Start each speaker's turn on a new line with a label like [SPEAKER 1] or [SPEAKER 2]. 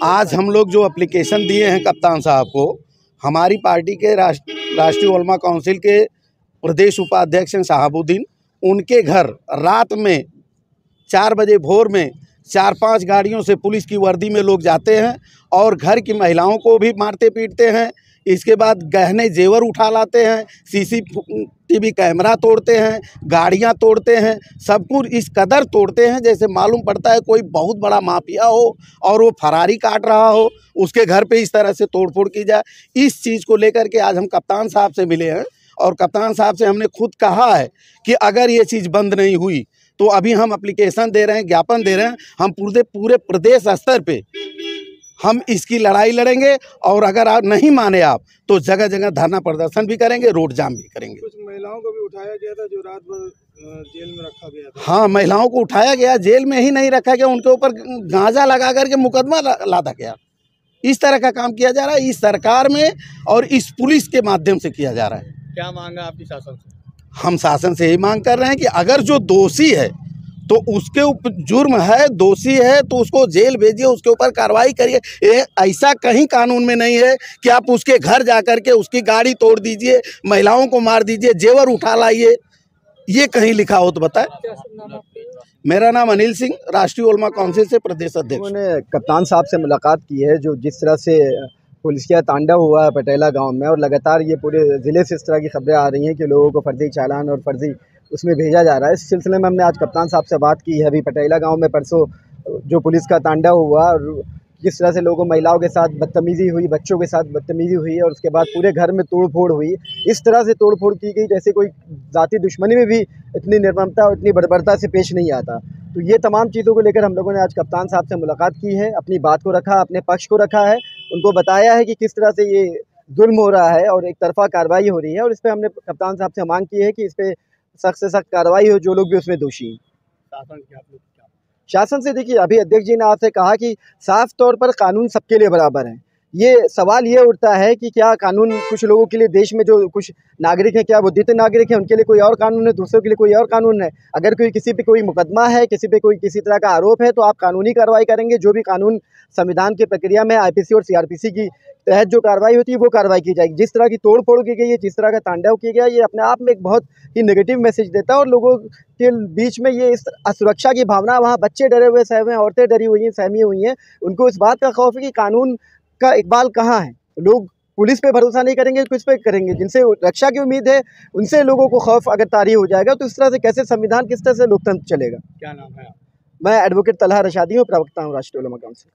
[SPEAKER 1] आज हम लोग जो एप्लीकेशन दिए हैं कप्तान साहब को, हमारी पार्टी के राष्ट्रीय उलमा काउंसिल के प्रदेश उपाध्यक्ष हैं शहाबुद्दीन, उनके घर रात में 4 बजे भोर में 4-5 गाड़ियों से पुलिस की वर्दी में लोग जाते हैं और घर की महिलाओं को भी मारते पीटते हैं। इसके बाद गहने जेवर उठा लाते हैं, CCTV कैमरा तोड़ते हैं, गाड़ियां तोड़ते हैं, सब कुछ इस कदर तोड़ते हैं जैसे मालूम पड़ता है कोई बहुत बड़ा माफिया हो और वो फरारी काट रहा हो, उसके घर पे इस तरह से तोड़फोड़ की जाए। इस चीज़ को लेकर के आज हम कप्तान साहब से मिले हैं और कप्तान साहब से हमने खुद कहा है कि अगर ये चीज़ बंद नहीं हुई तो अभी हम एप्लीकेशन दे रहे हैं, ज्ञापन दे रहे हैं, हम पूरे प्रदेश स्तर पे हम इसकी लड़ाई लड़ेंगे और अगर आप नहीं माने आप तो जगह जगह धरना प्रदर्शन भी करेंगे, रोड जाम भी करेंगे।
[SPEAKER 2] कुछ महिलाओं को भी उठाया गया था जो रात भर जेल में रखा गया था।
[SPEAKER 1] हाँ, महिलाओं को उठाया गया, जेल में ही नहीं रखा गया, उनके ऊपर गांजा लगा करके मुकदमा लादा गया। इस तरह का काम किया जा रहा है इस सरकार में और इस पुलिस के माध्यम से किया जा रहा है।
[SPEAKER 2] क्या मांग है आपकी शासन से? हम
[SPEAKER 1] शासन से यही मांग कर रहे हैं कि अगर जो दोषी है तो उसके ऊपर जुर्म है, दोषी है तो उसको जेल भेजिए, उसके ऊपर कार्रवाई करिए। ऐसा कहीं कानून में नहीं है कि आप उसके घर जा कर के उसकी गाड़ी तोड़ दीजिए, महिलाओं को मार दीजिए, जेवर उठा लाइए, ये कहीं लिखा हो तो बताए। मेरा नाम अनिल सिंह, राष्ट्रीय उलमा काउंसिल से प्रदेश अध्यक्ष।
[SPEAKER 3] उन्होंने कप्तान साहब से मुलाकात की है, जो जिस तरह से पुलिसिया तांडव हुआ है पटेला गांव में और लगातार ये पूरे ज़िले से इस तरह की खबरें आ रही हैं कि लोगों को फर्जी चालान और फर्जी उसमें भेजा जा रहा है। इस सिलसिले में हमने आज कप्तान साहब से बात की है। अभी पटेला गांव में परसों जो पुलिस का तांडव हुआ और जिस तरह से लोगों महिलाओं के साथ बदतमीज़ी हुई, बच्चों के साथ बदतमीज़ी हुई और उसके बाद पूरे घर में तोड़ फोड़ हुई, इस तरह से तोड़ फोड़ की गई जैसे कोई ज़ाती दुश्मनी में भी इतनी निर्ममता और इतनी बर्बरता से पेश नहीं आता। तो ये तमाम चीज़ों को लेकर हम लोगों ने आज कप्तान साहब से मुलाकात की है, अपनी बात को रखा, अपने पक्ष को रखा है, उनको बताया है कि किस तरह से ये जुल्म हो रहा है और एक तरफा कार्रवाई हो रही है और इस पर हमने कप्तान साहब से मांग की है कि इस पर सख्त से सख्त कार्रवाई हो, जो लोग भी उसमें दोषी हैं। शासन से देखिए, अभी अध्यक्ष जी ने आपसे कहा कि साफ तौर पर कानून सबके लिए बराबर है। ये सवाल ये उठता है कि क्या कानून कुछ लोगों के लिए, देश में जो कुछ नागरिक हैं, क्या वो द्वितीय नागरिक हैं, उनके लिए कोई और कानून है, दूसरों के लिए कोई और कानून है। अगर कोई किसी पे कोई मुकदमा है, किसी पे कोई किसी तरह का आरोप है तो आप कानूनी कार्रवाई करेंगे। जो भी कानून संविधान की प्रक्रिया में IPC और CRPC की तहत जो कार्रवाई होती है वो कार्रवाई की जाएगी। जिस तरह की तोड़ फोड़ की गई है, जिस तरह का तांडव किया गया, ये अपने आप में एक बहुत ही नेगेटिव मैसेज देता है और लोगों के बीच में ये इस असुरक्षा की भावना, वहाँ बच्चे डरे हुए सहमे हैं, औरतें डरी हुई हैं, सहमी हुई हैं, उनको इस बात का खौफ है कि कानून का इकबाल कहाँ है। लोग पुलिस पे भरोसा नहीं करेंगे, किस पे करेंगे? जिनसे रक्षा की उम्मीद है उनसे लोगों को खौफ अगर तारी हो जाएगा तो इस तरह से कैसे संविधान, किस तरह से लोकतंत्र चलेगा?
[SPEAKER 2] क्या नाम है?
[SPEAKER 3] मैं एडवोकेट तलहा रशादी हूँ, प्रवक्ता हूँ राष्ट्रीय उलमा काउंसिल।